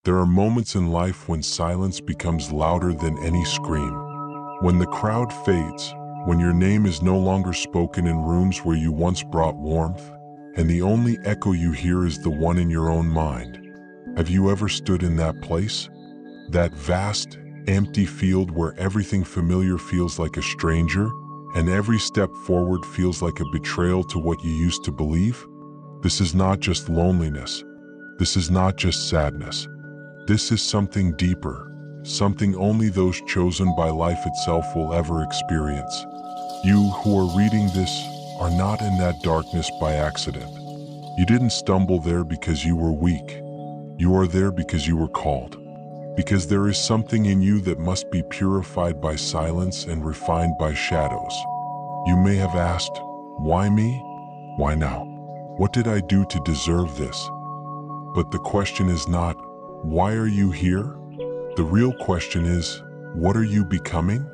There are moments in life when silence becomes louder than any scream. When the crowd fades, when your name is no longer spoken in rooms where you once brought warmth, and the only echo you hear is the one in your own mind. Have you ever stood in that place? That vast, empty field where everything familiar feels like a stranger, and every step forward feels like a betrayal to what you used to believe? This is not just loneliness. This is not just sadness. This is something deeper, something only those chosen by life itself will ever experience. You who are reading this are not in that darkness by accident. You didn't stumble there because you were weak. You are there because you were called. Because there is something in you that must be purified by silence and refined by shadows. You may have asked, why me? Why now? What did I do to deserve this? But the question is not, why are you here? The real question is, what are you becoming?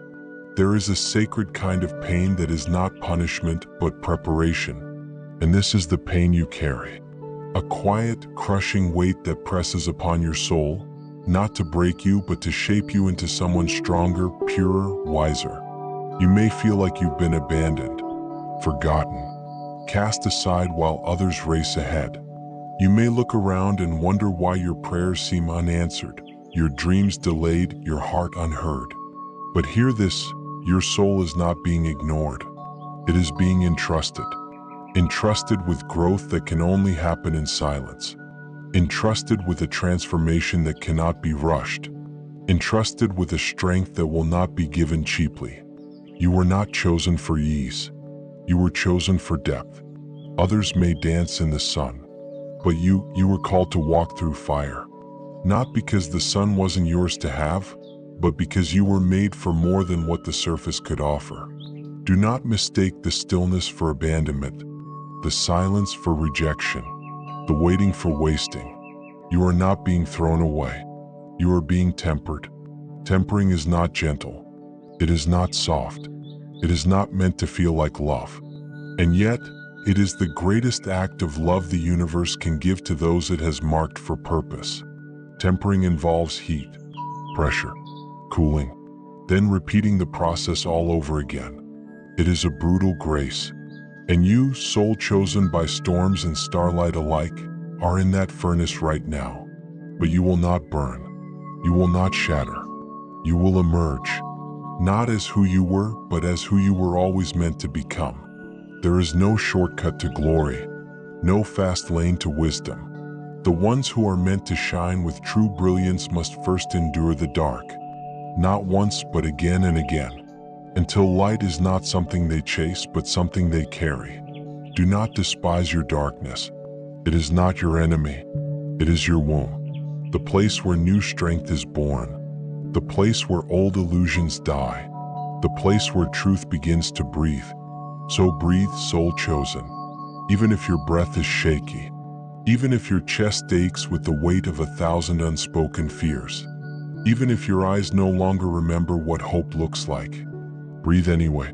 There is a sacred kind of pain that is not punishment but preparation. And this is the pain you carry. A quiet, crushing weight that presses upon your soul, not to break you but to shape you into someone stronger, purer, wiser. You may feel like you've been abandoned, forgotten, cast aside while others race ahead. You may look around and wonder why your prayers seem unanswered, your dreams delayed, your heart unheard. But hear this, your soul is not being ignored. It is being entrusted. Entrusted with growth that can only happen in silence. Entrusted with a transformation that cannot be rushed. Entrusted with a strength that will not be given cheaply. You were not chosen for ease. You were chosen for depth. Others may dance in the sun. But you were called to walk through fire. Not because the sun wasn't yours to have, but because you were made for more than what the surface could offer. Do not mistake the stillness for abandonment, the silence for rejection, the waiting for wasting. You are not being thrown away. You are being tempered. Tempering is not gentle. It is not soft. It is not meant to feel like love. And yet, it is the greatest act of love the universe can give to those it has marked for purpose. Tempering involves heat, pressure, cooling, then repeating the process all over again. It is a brutal grace. And you, soul chosen by storms and starlight alike, are in that furnace right now. But you will not burn. You will not shatter. You will emerge, not as who you were, but as who you were always meant to become. There is no shortcut to glory, no fast lane to wisdom. The ones who are meant to shine with true brilliance must first endure the dark, not once but again and again, until light is not something they chase but something they carry. Do not despise your darkness. It is not your enemy. It is your womb, the place where new strength is born, the place where old illusions die, the place where truth begins to breathe. So breathe, soul chosen, even if your breath is shaky, even if your chest aches with the weight of 1,000 unspoken fears, even if your eyes no longer remember what hope looks like. Breathe anyway,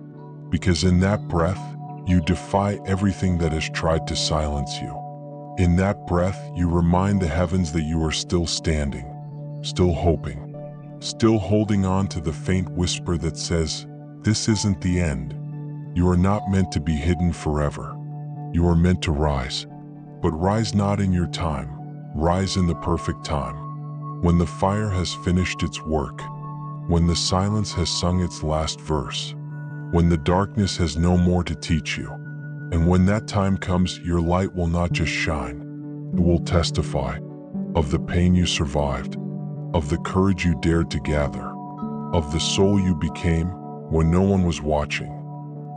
because in that breath, you defy everything that has tried to silence you. In that breath, you remind the heavens that you are still standing, still hoping, still holding on to the faint whisper that says, this isn't the end. You are not meant to be hidden forever. You are meant to rise. But rise not in your time. Rise in the perfect time. When the fire has finished its work. When the silence has sung its last verse. When the darkness has no more to teach you. And when that time comes, your light will not just shine. It will testify of the pain you survived, of the courage you dared to gather, of the soul you became when no one was watching.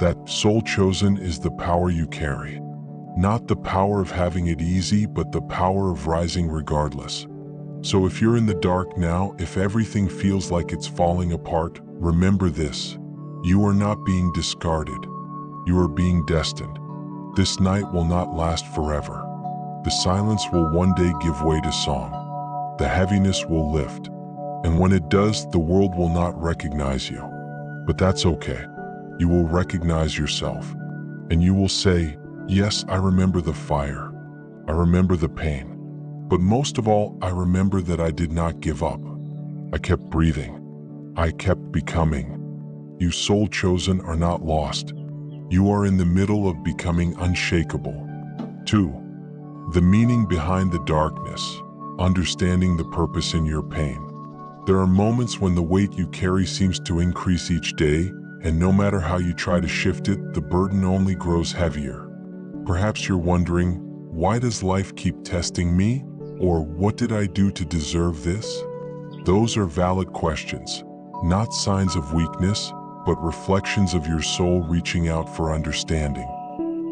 That soul chosen is the power you carry. Not the power of having it easy, but the power of rising regardless. So if you're in the dark now, if everything feels like it's falling apart, remember this. You are not being discarded. You are being destined. This night will not last forever. The silence will one day give way to song. The heaviness will lift. And when it does, the world will not recognize you. But that's okay. You will recognize yourself, and you will say, yes, I remember the fire. I remember the pain. But most of all, I remember that I did not give up. I kept breathing. I kept becoming. You soul chosen are not lost. You are in the middle of becoming unshakable. 2. The meaning behind the darkness. Understanding the purpose in your pain. There are moments when the weight you carry seems to increase each day, and no matter how you try to shift it, the burden only grows heavier. Perhaps you're wondering, why does life keep testing me? Or what did I do to deserve this? Those are valid questions, not signs of weakness, but reflections of your soul reaching out for understanding.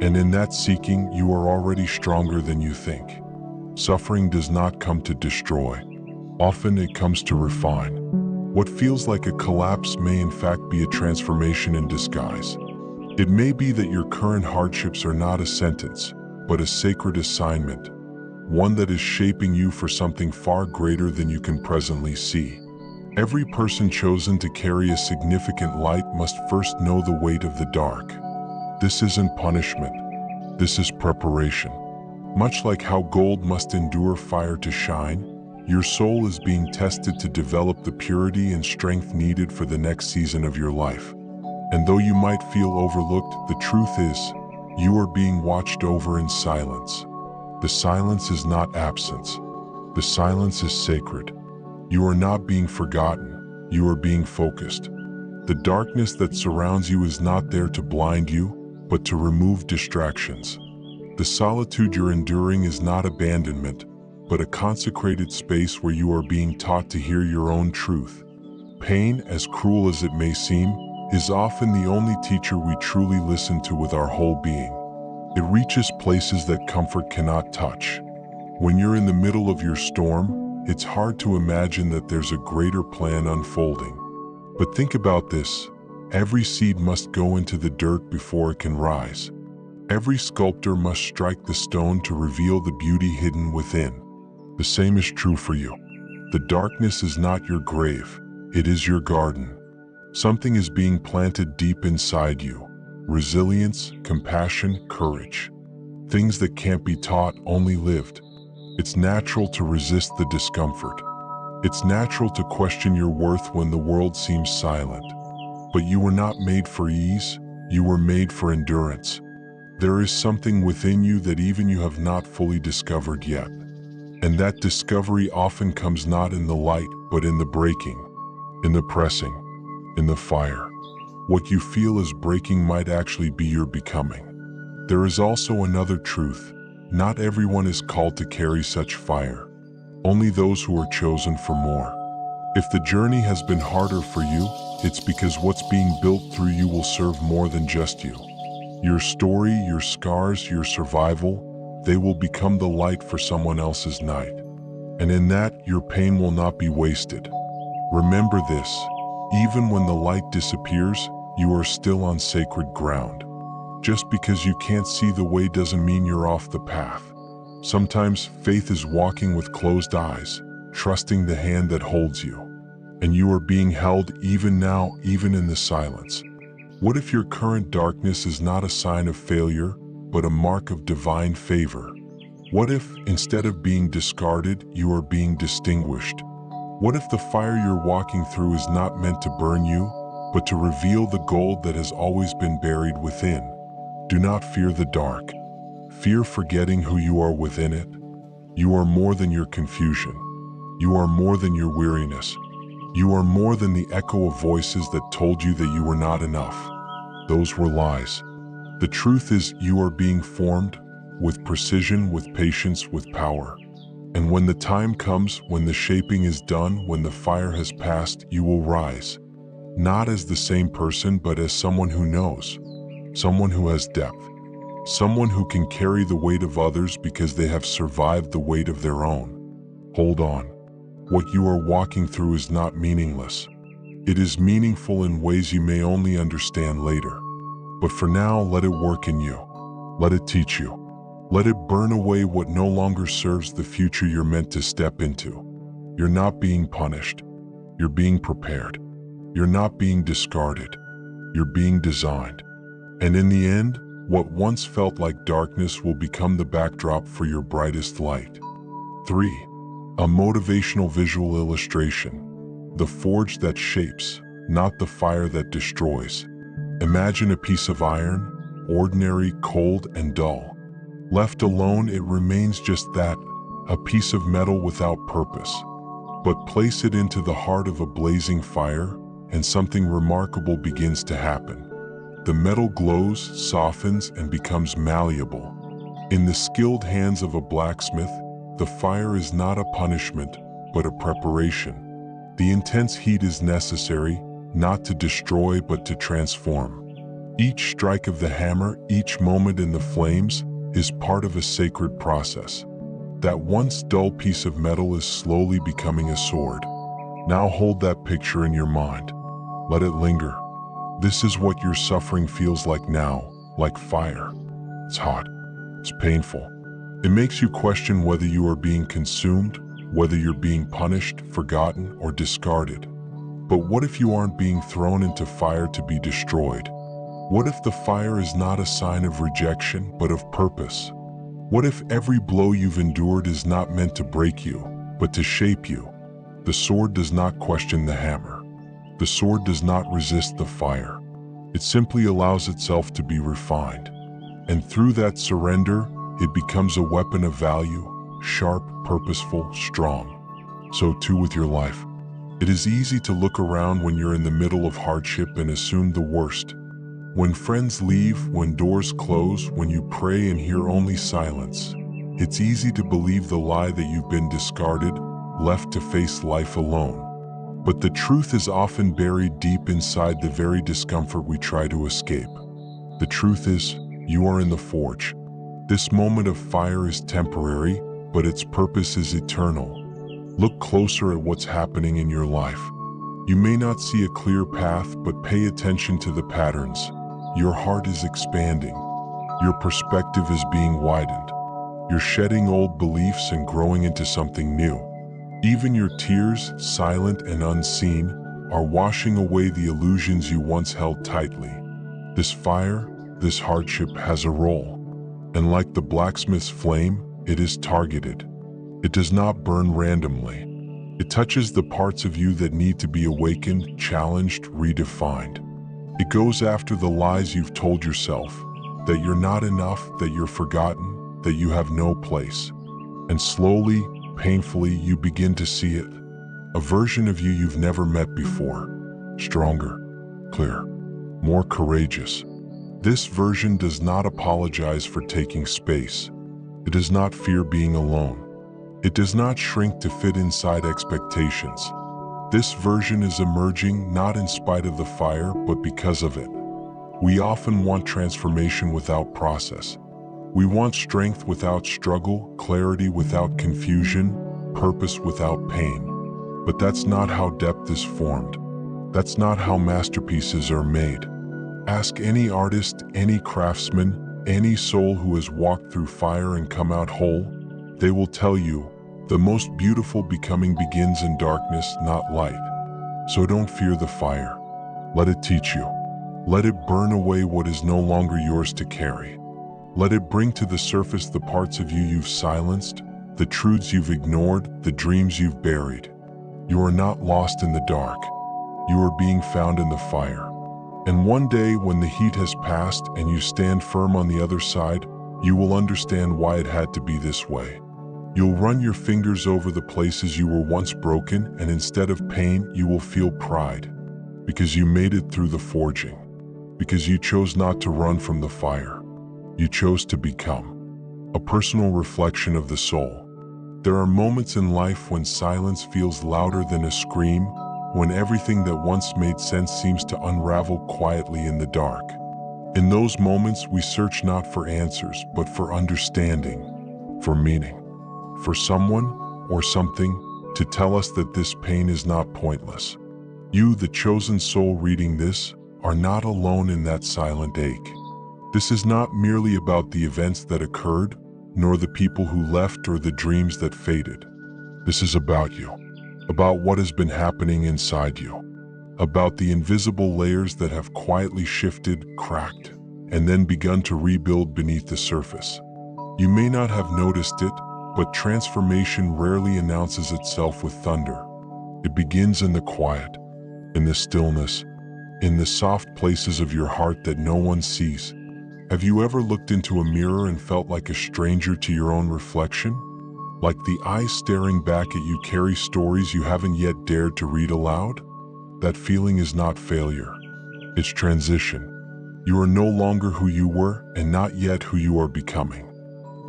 And in that seeking, you are already stronger than you think. Suffering does not come to destroy. Often it comes to refine. What feels like a collapse may in fact be a transformation in disguise. It may be that your current hardships are not a sentence, but a sacred assignment, one that is shaping you for something far greater than you can presently see. Every person chosen to carry a significant light must first know the weight of the dark. This isn't punishment. This is preparation. Much like how gold must endure fire to shine, your soul is being tested to develop the purity and strength needed for the next season of your life. And though you might feel overlooked, the truth is, you are being watched over in silence. The silence is not absence. The silence is sacred. You are not being forgotten. You are being focused. The darkness that surrounds you is not there to blind you, but to remove distractions. The solitude you're enduring is not abandonment, but a consecrated space where you are being taught to hear your own truth. Pain, as cruel as it may seem, is often the only teacher we truly listen to with our whole being. It reaches places that comfort cannot touch. When you're in the middle of your storm, it's hard to imagine that there's a greater plan unfolding. But think about this. Every seed must go into the dirt before it can rise. Every sculptor must strike the stone to reveal the beauty hidden within. The same is true for you. The darkness is not your grave. It is your garden. Something is being planted deep inside you. Resilience, compassion, courage. Things that can't be taught, only lived. It's natural to resist the discomfort. It's natural to question your worth when the world seems silent. But you were not made for ease. You were made for endurance. There is something within you that even you have not fully discovered yet. And that discovery often comes not in the light, but in the breaking, in the pressing, in the fire. What you feel is breaking might actually be your becoming. There is also another truth. Not everyone is called to carry such fire. Only those who are chosen for more. If the journey has been harder for you, it's because what's being built through you will serve more than just you. Your story, your scars, your survival, they will become the light for someone else's night. And in that, your pain will not be wasted. Remember this, even when the light disappears, you are still on sacred ground. Just because you can't see the way doesn't mean you're off the path. Sometimes faith is walking with closed eyes, trusting the hand that holds you. And you are being held even now, even in the silence. What if your current darkness is not a sign of failure, but a mark of divine favor? What if, instead of being discarded, you are being distinguished? What if the fire you're walking through is not meant to burn you, but to reveal the gold that has always been buried within? Do not fear the dark. Fear forgetting who you are within it. You are more than your confusion. You are more than your weariness. You are more than the echo of voices that told you that you were not enough. Those were lies. The truth is, you are being formed with precision, with patience, with power. And when the time comes, when the shaping is done, when the fire has passed, you will rise. Not as the same person, but as someone who knows. Someone who has depth. Someone who can carry the weight of others because they have survived the weight of their own. Hold on. What you are walking through is not meaningless. It is meaningful in ways you may only understand later. But for now, let it work in you. Let it teach you. Let it burn away what no longer serves the future you're meant to step into. You're not being punished. You're being prepared. You're not being discarded. You're being designed. And in the end, what once felt like darkness will become the backdrop for your brightest light. 3. A motivational visual illustration. The forge that shapes, not the fire that destroys. Imagine a piece of iron, ordinary, cold, and dull. Left alone, it remains just that, a piece of metal without purpose. But place it into the heart of a blazing fire, and something remarkable begins to happen. The metal glows, softens, and becomes malleable. In the skilled hands of a blacksmith, the fire is not a punishment, but a preparation. The intense heat is necessary, not to destroy, but to transform. Each strike of the hammer, each moment in the flames, is part of a sacred process. That once dull piece of metal is slowly becoming a sword. Now hold that picture in your mind. Let it linger. This is what your suffering feels like now, like fire. It's hot. It's painful. It makes you question whether you are being consumed, whether you're being punished, forgotten, or discarded. But what if you aren't being thrown into fire to be destroyed? What if the fire is not a sign of rejection, but of purpose? What if every blow you've endured is not meant to break you, but to shape you? The sword does not question the hammer. The sword does not resist the fire. It simply allows itself to be refined. And through that surrender, it becomes a weapon of value, sharp, purposeful, strong. So too with your life. It is easy to look around when you're in the middle of hardship and assume the worst. When friends leave, when doors close, when you pray and hear only silence, it's easy to believe the lie that you've been discarded, left to face life alone. But the truth is often buried deep inside the very discomfort we try to escape. The truth is, you are in the forge. This moment of fire is temporary, but its purpose is eternal. Look closer at what's happening in your life. You may not see a clear path, but pay attention to the patterns. Your heart is expanding. Your perspective is being widened. You're shedding old beliefs and growing into something new. Even your tears, silent and unseen, are washing away the illusions you once held tightly. This fire, this hardship has a role. And like the blacksmith's flame, it is targeted. It does not burn randomly. It touches the parts of you that need to be awakened, challenged, redefined. It goes after the lies you've told yourself, that you're not enough, that you're forgotten, that you have no place. And slowly, painfully, you begin to see it. A version of you you've never met before. Stronger, clearer, more courageous. This version does not apologize for taking space. It does not fear being alone. It does not shrink to fit inside expectations. This version is emerging not in spite of the fire, but because of it. We often want transformation without process. We want strength without struggle, clarity without confusion, purpose without pain. But that's not how depth is formed. That's not how masterpieces are made. Ask any artist, any craftsman, any soul who has walked through fire and come out whole. They will tell you, the most beautiful becoming begins in darkness, not light. So don't fear the fire. Let it teach you. Let it burn away what is no longer yours to carry. Let it bring to the surface the parts of you you've silenced, the truths you've ignored, the dreams you've buried. You are not lost in the dark. You are being found in the fire. And one day when the heat has passed and you stand firm on the other side, you will understand why it had to be this way. You'll run your fingers over the places you were once broken, and instead of pain, you will feel pride. Because you made it through the forging. Because you chose not to run from the fire. You chose to become. A personal reflection of the soul. There are moments in life when silence feels louder than a scream, when everything that once made sense seems to unravel quietly in the dark. In those moments, we search not for answers, but for understanding, for meaning. For someone or something to tell us that this pain is not pointless. You, the chosen soul reading this, are not alone in that silent ache. This is not merely about the events that occurred, nor the people who left or the dreams that faded. This is about you, about what has been happening inside you, about the invisible layers that have quietly shifted, cracked, and then begun to rebuild beneath the surface. You may not have noticed it, But transformation rarely announces itself with thunder. It begins in the quiet, in the stillness, in the soft places of your heart that no one sees. Have you ever looked into a mirror and felt like a stranger to your own reflection? Like the eyes staring back at you carry stories you haven't yet dared to read aloud? That feeling is not failure. It's transition. You are no longer who you were and not yet who you are becoming.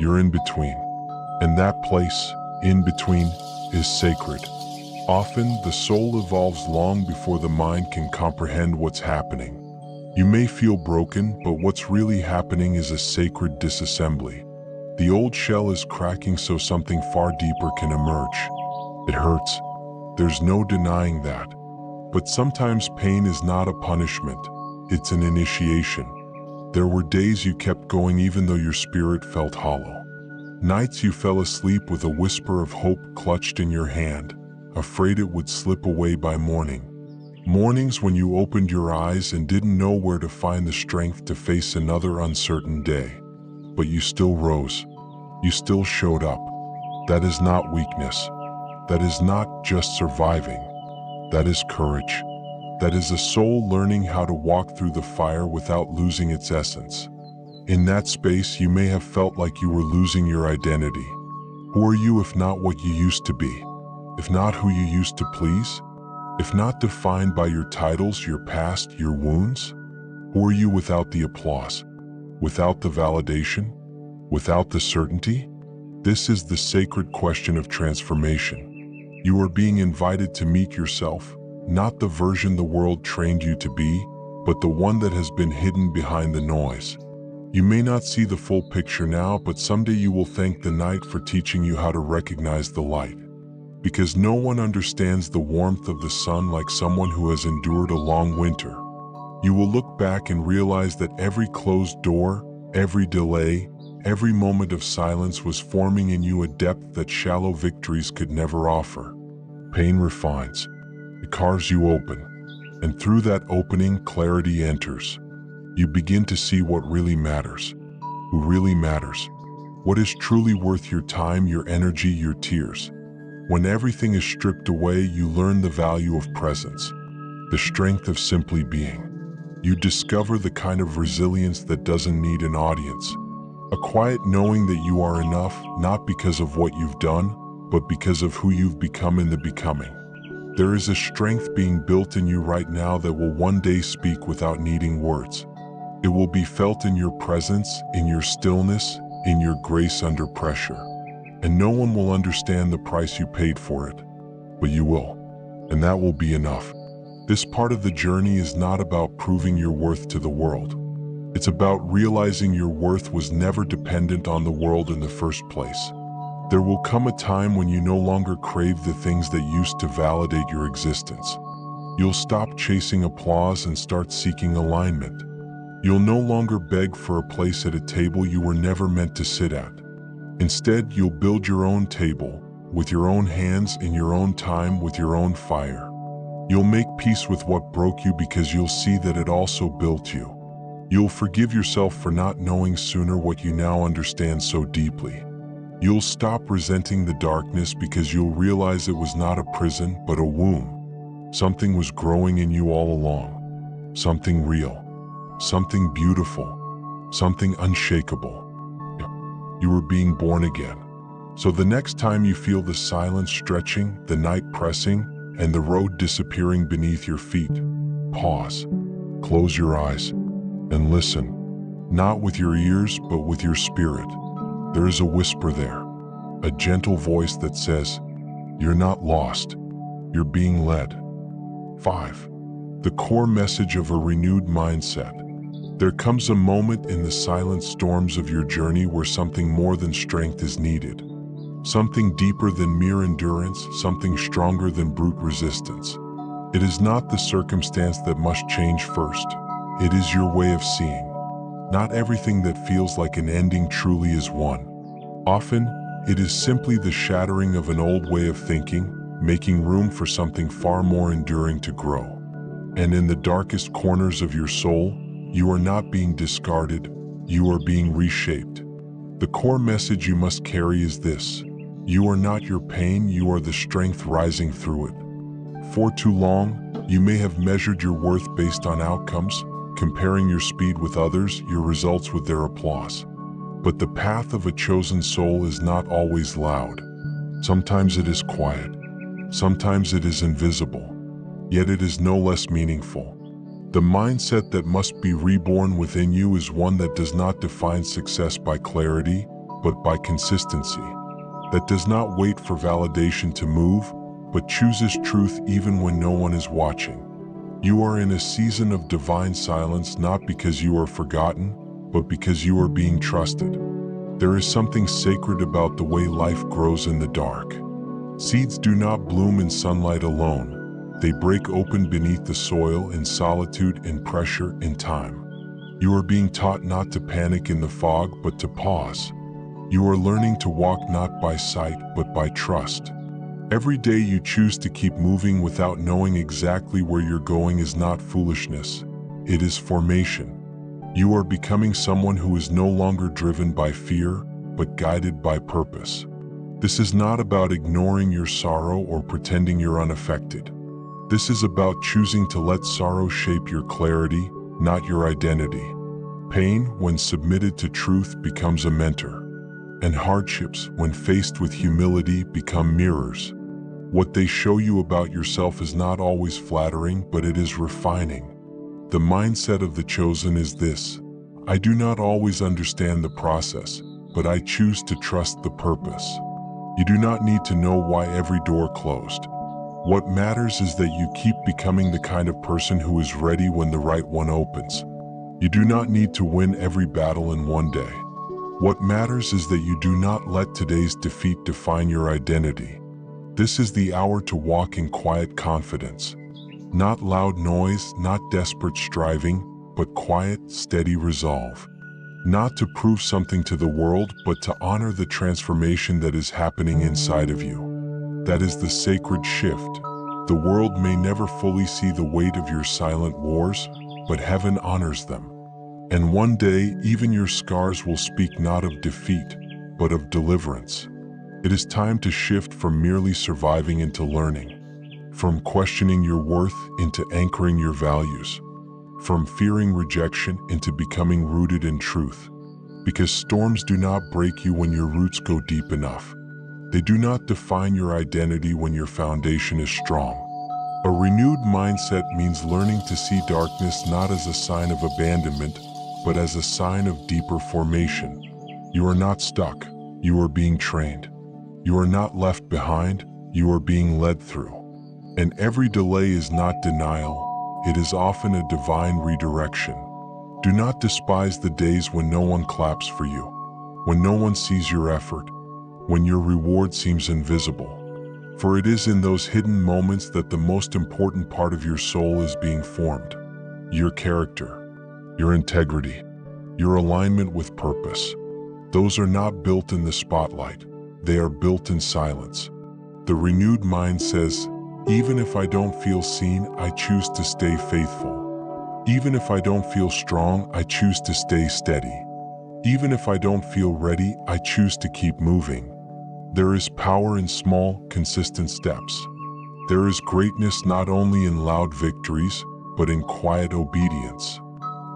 You're in between. And that place, in between, is sacred. Often, the soul evolves long before the mind can comprehend what's happening. You may feel broken, but what's really happening is a sacred disassembly. The old shell is cracking so something far deeper can emerge. It hurts. There's no denying that. But sometimes pain is not a punishment. It's an initiation. There were days you kept going even though your spirit felt hollow. Nights you fell asleep with a whisper of hope clutched in your hand, afraid it would slip away by morning. Mornings when you opened your eyes and didn't know where to find the strength to face another uncertain day. But you still rose. You still showed up. That is not weakness. That is not just surviving. That is courage. That is a soul learning how to walk through the fire without losing its essence. In that space, you may have felt like you were losing your identity. Who are you if not what you used to be? If not who you used to please? If not defined by your titles, your past, your wounds? Who are you without the applause? Without the validation? Without the certainty? This is the sacred question of transformation. You are being invited to meet yourself, not the version the world trained you to be, but the one that has been hidden behind the noise. You may not see the full picture now, but someday you will thank the night for teaching you how to recognize the light. Because no one understands the warmth of the sun like someone who has endured a long winter. You will look back and realize that every closed door, every delay, every moment of silence was forming in you a depth that shallow victories could never offer. Pain refines. It carves you open. And through that opening, clarity enters. You begin to see what really matters. Who really matters. What is truly worth your time, your energy, your tears. When everything is stripped away, you learn the value of presence. The strength of simply being. You discover the kind of resilience that doesn't need an audience. A quiet knowing that you are enough, not because of what you've done, but because of who you've become in the becoming. There is a strength being built in you right now that will one day speak without needing words. It will be felt in your presence, in your stillness, in your grace under pressure. And no one will understand the price you paid for it, but you will. And that will be enough. This part of the journey is not about proving your worth to the world. It's about realizing your worth was never dependent on the world in the first place. There will come a time when you no longer crave the things that used to validate your existence. You'll stop chasing applause and start seeking alignment. You'll no longer beg for a place at a table you were never meant to sit at. Instead, you'll build your own table, with your own hands, in your own time, with your own fire. You'll make peace with what broke you because you'll see that it also built you. You'll forgive yourself for not knowing sooner what you now understand so deeply. You'll stop resenting the darkness because you'll realize it was not a prison, but a womb. Something was growing in you all along. Something real. Something beautiful. Something unshakable. You were being born again. So the next time you feel the silence stretching, the night pressing, and the road disappearing beneath your feet, pause, close your eyes, and listen, not with your ears, but with your spirit. There is a whisper there, a gentle voice that says, "You're not lost, you're being led." 5. The core message of a renewed mindset. There comes a moment in the silent storms of your journey where something more than strength is needed. Something deeper than mere endurance, something stronger than brute resistance. It is not the circumstance that must change first. It is your way of seeing. Not everything that feels like an ending truly is one. Often, it is simply the shattering of an old way of thinking, making room for something far more enduring to grow. And in the darkest corners of your soul, you are not being discarded, you are being reshaped. The core message you must carry is this: You are not your pain, you are the strength rising through it. For too long, you may have measured your worth based on outcomes, comparing your speed with others, your results with their applause. But the path of a chosen soul is not always loud. Sometimes it is quiet. Sometimes it is invisible. Yet it is no less meaningful. The mindset that must be reborn within you is one that does not define success by clarity, but by consistency. That does not wait for validation to move, but chooses truth even when no one is watching. You are in a season of divine silence not because you are forgotten, but because you are being trusted. There is something sacred about the way life grows in the dark. Seeds do not bloom in sunlight alone. They break open beneath the soil in solitude, in pressure, in time. You are being taught not to panic in the fog, but to pause. You are learning to walk not by sight, but by trust. Every day you choose to keep moving without knowing exactly where you're going is not foolishness. It is formation. You are becoming someone who is no longer driven by fear, but guided by purpose. This is not about ignoring your sorrow or pretending you're unaffected. This is about choosing to let sorrow shape your clarity, not your identity. Pain, when submitted to truth, becomes a mentor. And hardships, when faced with humility, become mirrors. What they show you about yourself is not always flattering, but it is refining. The mindset of the chosen is this: I do not always understand the process, but I choose to trust the purpose. You do not need to know why every door closed. What matters is that you keep becoming the kind of person who is ready when the right one opens. You do not need to win every battle in one day. What matters is that you do not let today's defeat define your identity. This is the hour to walk in quiet confidence. Not loud noise, not desperate striving, but quiet, steady resolve. Not to prove something to the world, but to honor the transformation that is happening inside of you. That is the sacred shift. The world may never fully see the weight of your silent wars, but heaven honors them. And one day, even your scars will speak not of defeat, but of deliverance. It is time to shift from merely surviving into learning, from questioning your worth into anchoring your values, from fearing rejection into becoming rooted in truth. Because storms do not break you when your roots go deep enough. They do not define your identity when your foundation is strong. A renewed mindset means learning to see darkness not as a sign of abandonment, but as a sign of deeper formation. You are not stuck, you are being trained. You are not left behind, you are being led through. And every delay is not denial, it is often a divine redirection. Do not despise the days when no one claps for you, when no one sees your effort, when your reward seems invisible. For it is in those hidden moments that the most important part of your soul is being formed. Your character, your integrity, your alignment with purpose. Those are not built in the spotlight, they are built in silence. The renewed mind says, even if I don't feel seen, I choose to stay faithful. Even if I don't feel strong, I choose to stay steady. Even if I don't feel ready, I choose to keep moving. There is power in small, consistent steps. There is greatness not only in loud victories, but in quiet obedience.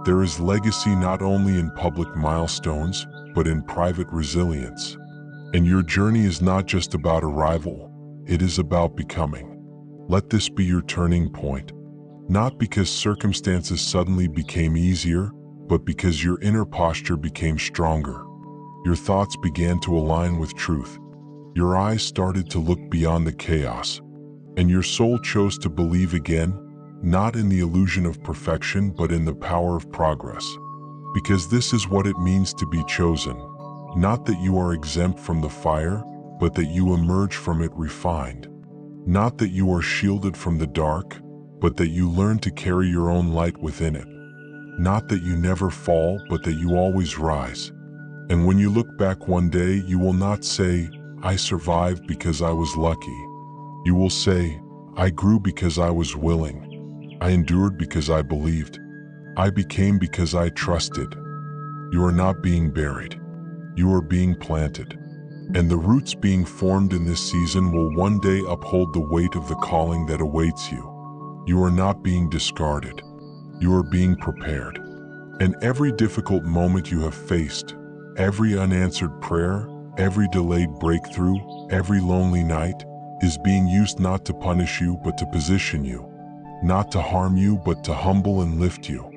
There is legacy not only in public milestones, but in private resilience. And your journey is not just about arrival, it is about becoming. Let this be your turning point. Not because circumstances suddenly became easier, but because your inner posture became stronger. Your thoughts began to align with truth. Your eyes started to look beyond the chaos, and your soul chose to believe again, not in the illusion of perfection, but in the power of progress. Because this is what it means to be chosen. Not that you are exempt from the fire, but that you emerge from it refined. Not that you are shielded from the dark, but that you learn to carry your own light within it. Not that you never fall, but that you always rise. And when you look back one day, you will not say, I survived because I was lucky. You will say, I grew because I was willing. I endured because I believed. I became because I trusted. You are not being buried. You are being planted. And the roots being formed in this season will one day uphold the weight of the calling that awaits you. You are not being discarded. You are being prepared. And every difficult moment you have faced, every unanswered prayer, every delayed breakthrough, every lonely night, is being used not to punish you but to position you, not to harm you but to humble and lift you,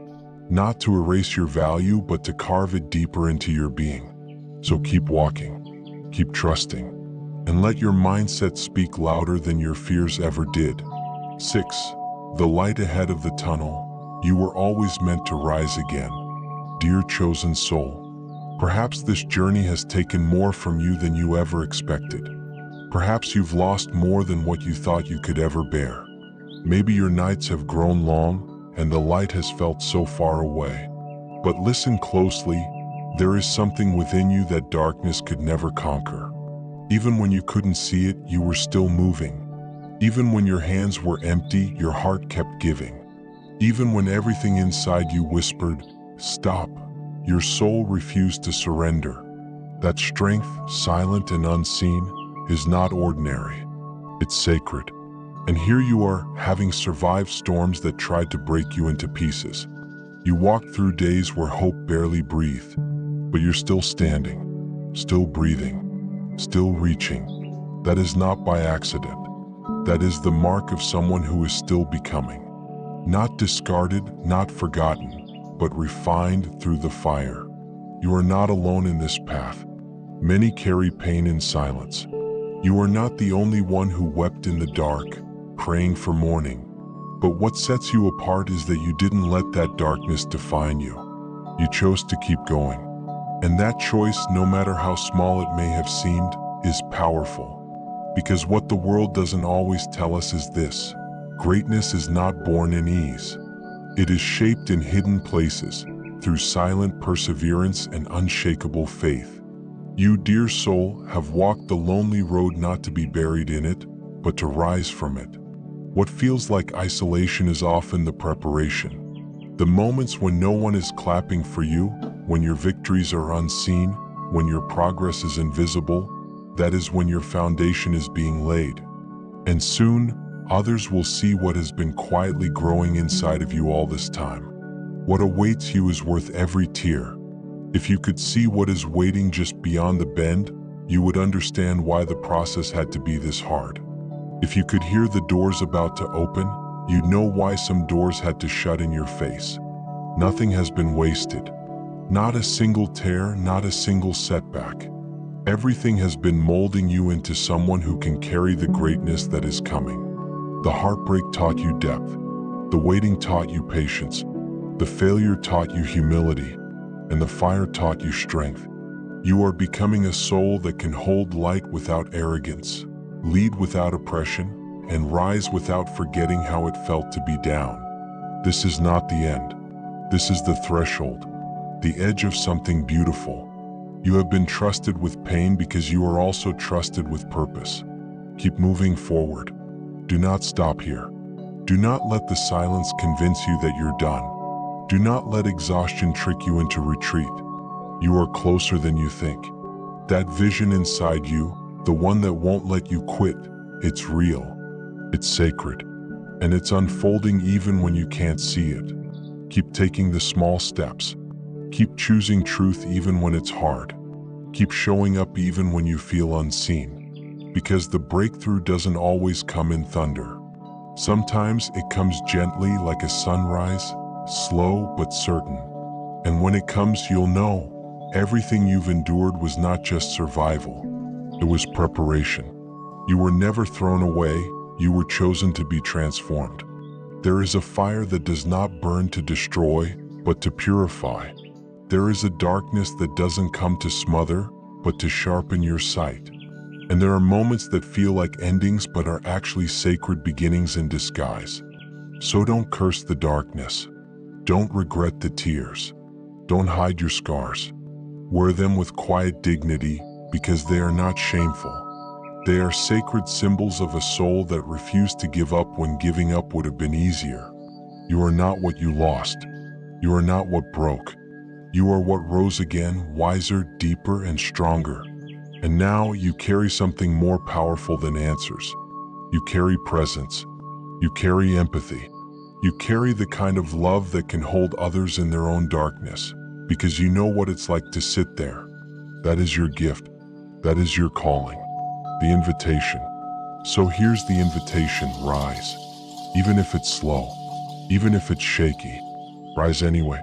not to erase your value but to carve it deeper into your being. So keep walking, keep trusting, and let your mindset speak louder than your fears ever did. 6. The light ahead of the tunnel. You were always meant to rise again. Dear chosen soul, perhaps this journey has taken more from you than you ever expected. Perhaps you've lost more than what you thought you could ever bear. Maybe your nights have grown long and the light has felt so far away. But listen closely, there is something within you that darkness could never conquer. Even when you couldn't see it, you were still moving. Even when your hands were empty, your heart kept giving. Even when everything inside you whispered, "Stop," your soul refused to surrender. That strength, silent and unseen, is not ordinary. It's sacred. And here you are, having survived storms that tried to break you into pieces. You walked through days where hope barely breathed, but you're still standing, still breathing, still reaching. That is not by accident. That is the mark of someone who is still becoming. Not discarded, not forgotten, but refined through the fire. You are not alone in this path. Many carry pain in silence. You are not the only one who wept in the dark, praying for morning. But what sets you apart is that you didn't let that darkness define you. You chose to keep going. And that choice, no matter how small it may have seemed, is powerful. Because what the world doesn't always tell us is this: greatness is not born in ease. It is shaped in hidden places, through silent perseverance and unshakable faith. You, dear soul, have walked the lonely road not to be buried in it, but to rise from it. What feels like isolation is often the preparation. The moments when no one is clapping for you, when your victories are unseen, when your progress is invisible, that is when your foundation is being laid. And soon, others will see what has been quietly growing inside of you all this time. What awaits you is worth every tear. If you could see what is waiting just beyond the bend, you would understand why the process had to be this hard. If you could hear the doors about to open, you'd know why some doors had to shut in your face. Nothing has been wasted. Not a single tear, not a single setback. Everything has been molding you into someone who can carry the greatness that is coming. The heartbreak taught you depth. The waiting taught you patience. The failure taught you humility. And the fire taught you strength. You are becoming a soul that can hold light without arrogance, lead without oppression, and rise without forgetting how it felt to be down. This is not the end. This is the threshold, the edge of something beautiful. You have been trusted with pain because you are also trusted with purpose. Keep moving forward. Do not stop here. Do not let the silence convince you that you're done. Do not let exhaustion trick you into retreat. You are closer than you think. That vision inside you, the one that won't let you quit, it's real. It's sacred. And it's unfolding even when you can't see it. Keep taking the small steps. Keep choosing truth even when it's hard. Keep showing up even when you feel unseen. Because the breakthrough doesn't always come in thunder. Sometimes it comes gently like a sunrise, slow but certain. And when it comes, you'll know everything you've endured was not just survival. It was preparation. You were never thrown away, you were chosen to be transformed. There is a fire that does not burn to destroy, but to purify. There is a darkness that doesn't come to smother, but to sharpen your sight. And there are moments that feel like endings but are actually sacred beginnings in disguise. So don't curse the darkness. Don't regret the tears. Don't hide your scars. Wear them with quiet dignity because they are not shameful. They are sacred symbols of a soul that refused to give up when giving up would have been easier. You are not what you lost. You are not what broke. You are what rose again, wiser, deeper, and stronger. And now you carry something more powerful than answers. You carry presence. You carry empathy. You carry the kind of love that can hold others in their own darkness, because you know what it's like to sit there. That is your gift. That is your calling. The invitation. So here's the invitation: rise. Even if it's slow, even if it's shaky, rise anyway.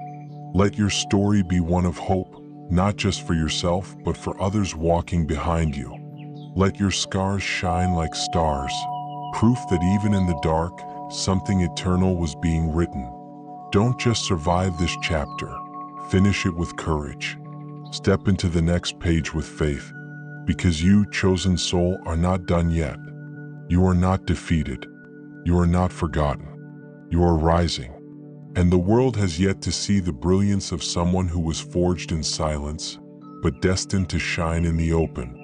Let your story be one of hope, not just for yourself, but for others walking behind you. Let your scars shine like stars, proof that even in the dark, something eternal was being written. Don't just survive this chapter, finish it with courage. Step into the next page with faith, because you, chosen soul, are not done yet. You are not defeated. You are not forgotten. You are rising. And the world has yet to see the brilliance of someone who was forged in silence, but destined to shine in the open.